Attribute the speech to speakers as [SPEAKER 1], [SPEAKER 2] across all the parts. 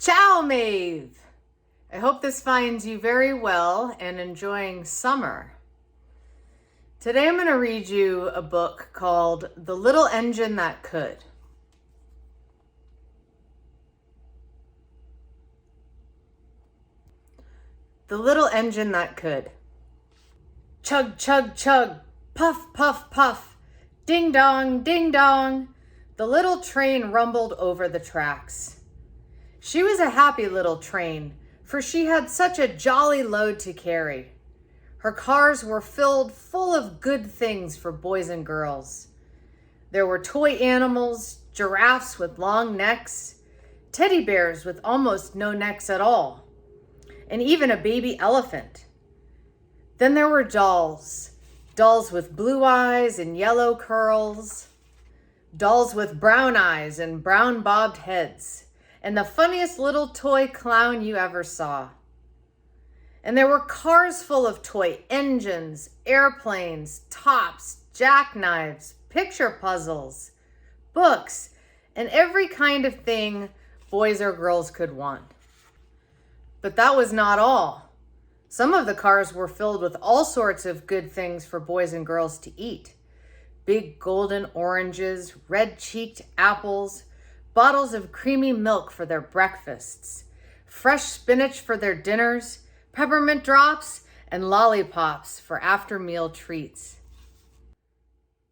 [SPEAKER 1] Ciao, Maeve! I hope this finds you very well and enjoying summer. Today I'm going to read you a book called The Little Engine That Could. The Little Engine That Could. Chug, chug, chug, puff, puff, puff, ding dong, ding dong. The little train rumbled over the tracks. She was a happy little train, for she had such a jolly load to carry. Her cars were filled full of good things for boys and girls. There were toy animals, giraffes with long necks, teddy bears with almost no necks at all, and even a baby elephant. Then there were dolls with blue eyes and yellow curls, dolls with brown eyes and brown bobbed heads, and the funniest little toy clown you ever saw. And there were cars full of toy engines, airplanes, tops, jackknives, picture puzzles, books, and every kind of thing boys or girls could want. But that was not all. Some of the cars were filled with all sorts of good things for boys and girls to eat. Big golden oranges, red-cheeked apples, bottles of creamy milk for their breakfasts, fresh spinach for their dinners, peppermint drops, and lollipops for after-meal treats.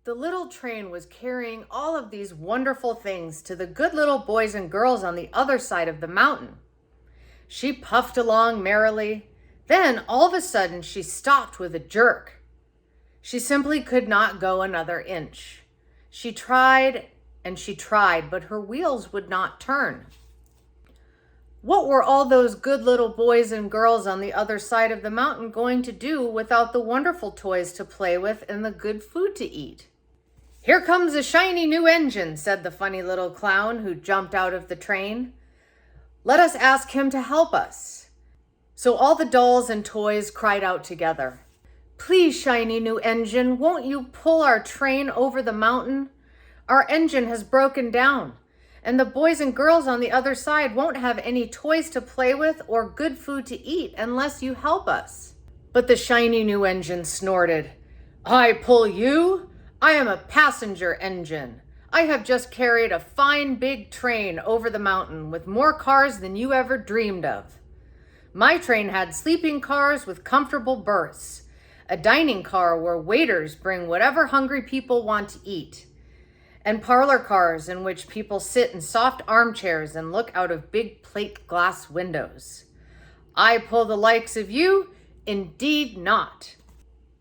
[SPEAKER 1] The little train was carrying all of these wonderful things to the good little boys and girls on the other side of the mountain. She puffed along merrily. Then, all of a sudden, she stopped with a jerk. She simply could not go another inch. She tried and she tried, but her wheels would not turn. What were all those good little boys and girls on the other side of the mountain going to do without the wonderful toys to play with and the good food to eat? "Here comes a shiny new engine," said the funny little clown who jumped out of the train. "Let us ask him to help us." So all the dolls and toys cried out together, "Please, shiny new engine, won't you pull our train over the mountain? Our engine has broken down, and the boys and girls on the other side won't have any toys to play with or good food to eat unless you help us." But the shiny new engine snorted, "I pull you? I am a passenger engine. I have just carried a fine big train over the mountain with more cars than you ever dreamed of. My train had sleeping cars with comfortable berths, a dining car where waiters bring whatever hungry people want to eat, and parlor cars in which people sit in soft armchairs and look out of big plate glass windows. I pull the likes of you? Indeed not."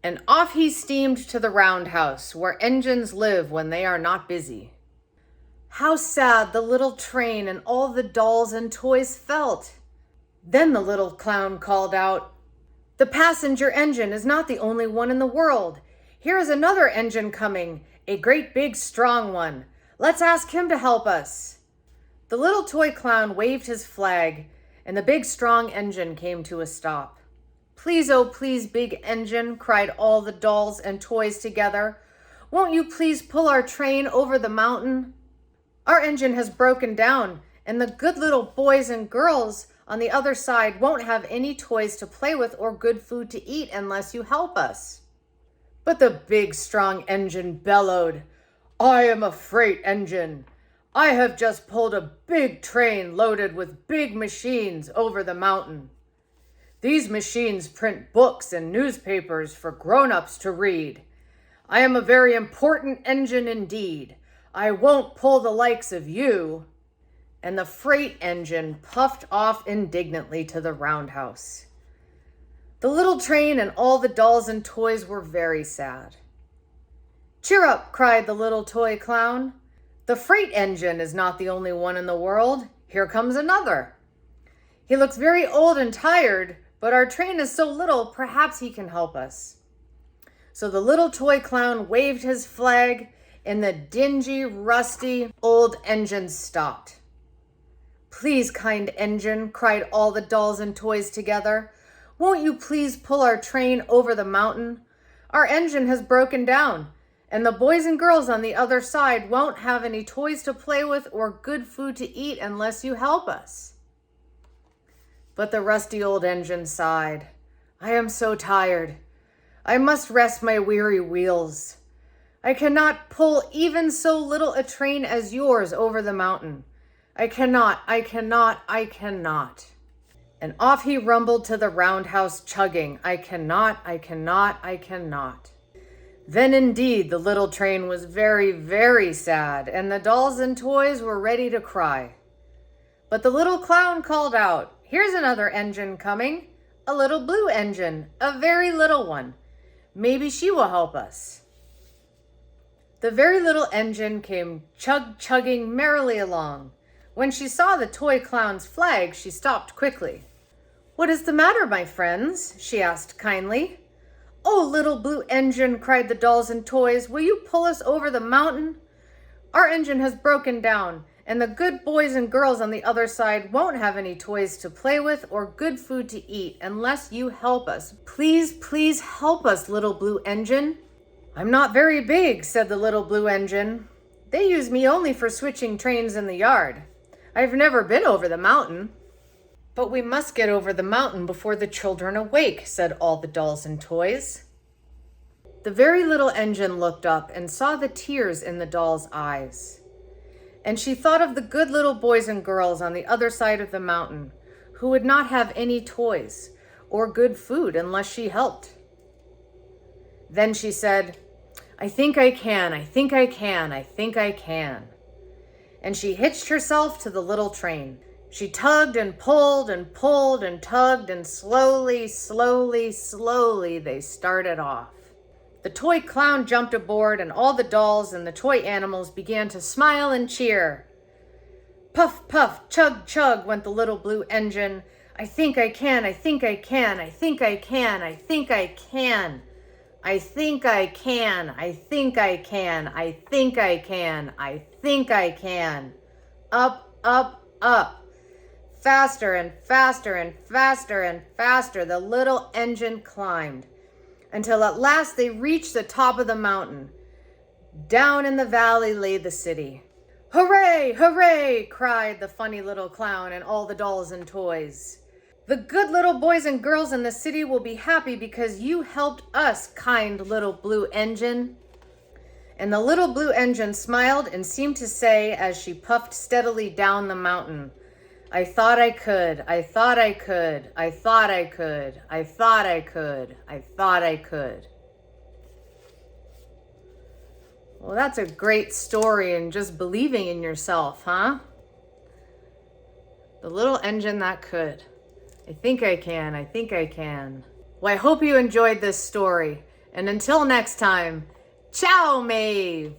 [SPEAKER 1] And off he steamed to the roundhouse where engines live when they are not busy. How sad the little train and all the dolls and toys felt. Then the little clown called out, "The passenger engine is not the only one in the world. Here is another engine coming, a great big strong one. Let's ask him to help us." The little toy clown waved his flag, and the big strong engine came to a stop. "Please, oh please, big engine," cried all the dolls and toys together. "Won't you please pull our train over the mountain? Our engine has broken down, and the good little boys and girls on the other side won't have any toys to play with or good food to eat unless you help us." But the big strong engine bellowed, "I am a freight engine. I have just pulled a big train loaded with big machines over the mountain. These machines print books and newspapers for grown-ups to read. I am a very important engine indeed. I won't pull the likes of you." And the freight engine puffed off indignantly to the roundhouse. The little train and all the dolls and toys were very sad. "Cheer up," cried the little toy clown. "The freight engine is not the only one in the world. Here comes another. He looks very old and tired, but our train is so little, perhaps he can help us." So the little toy clown waved his flag, and the dingy, rusty, old engine stopped. "Please, kind engine," cried all the dolls and toys together, "won't you please pull our train over the mountain? Our engine has broken down, and the boys and girls on the other side won't have any toys to play with or good food to eat unless you help us." But the rusty old engine sighed. I am so tired. I must rest my weary wheels. I cannot pull even so little a train as yours over the mountain. I cannot. And off he rumbled to the roundhouse chugging. I cannot. Then indeed the little train was very, very sad, and the dolls and toys were ready to cry. But the little clown called out, Here's another engine coming. A little blue engine, a very little one. Maybe she will help us. The very little engine came chugging merrily along. When she saw the toy clown's flag, she stopped quickly. What is the matter, my friends? She asked kindly. Oh, little blue engine, cried the dolls and toys, will you pull us over the mountain? Our engine has broken down, and the good boys and girls on the other side won't have any toys to play with or good food to eat unless you help us. Please, please help us, little blue engine. I'm not very big, said the little blue engine. They use me only for switching trains in the yard. I've never been over the mountain. But we must get over the mountain before the children awake, said all the dolls and toys. The very little engine looked up and saw the tears in the doll's eyes. And she thought of the good little boys and girls on the other side of the mountain who would not have any toys or good food unless she helped. Then she said, I think I can. And she hitched herself to the little train. She tugged and pulled and pulled and tugged, and slowly they started off. The toy clown jumped aboard, and all the dolls and the toy animals began to smile and cheer. Puff, puff, chug, chug went the little blue engine. I think I can. Up, up, up. Faster and faster and faster and faster the little engine climbed, until at last they reached the top of the mountain. Down in the valley lay the city. Hooray, hooray, cried the funny little clown and all the dolls and toys. The good little boys and girls in the city will be happy because you helped us, kind little blue engine. And the little blue engine smiled and seemed to say as she puffed steadily down the mountain, I thought I could. Well, that's a great story, and just believing in yourself, huh? The little engine that could. I think I can. Well, I hope you enjoyed this story. And until next time, ciao, Maeve.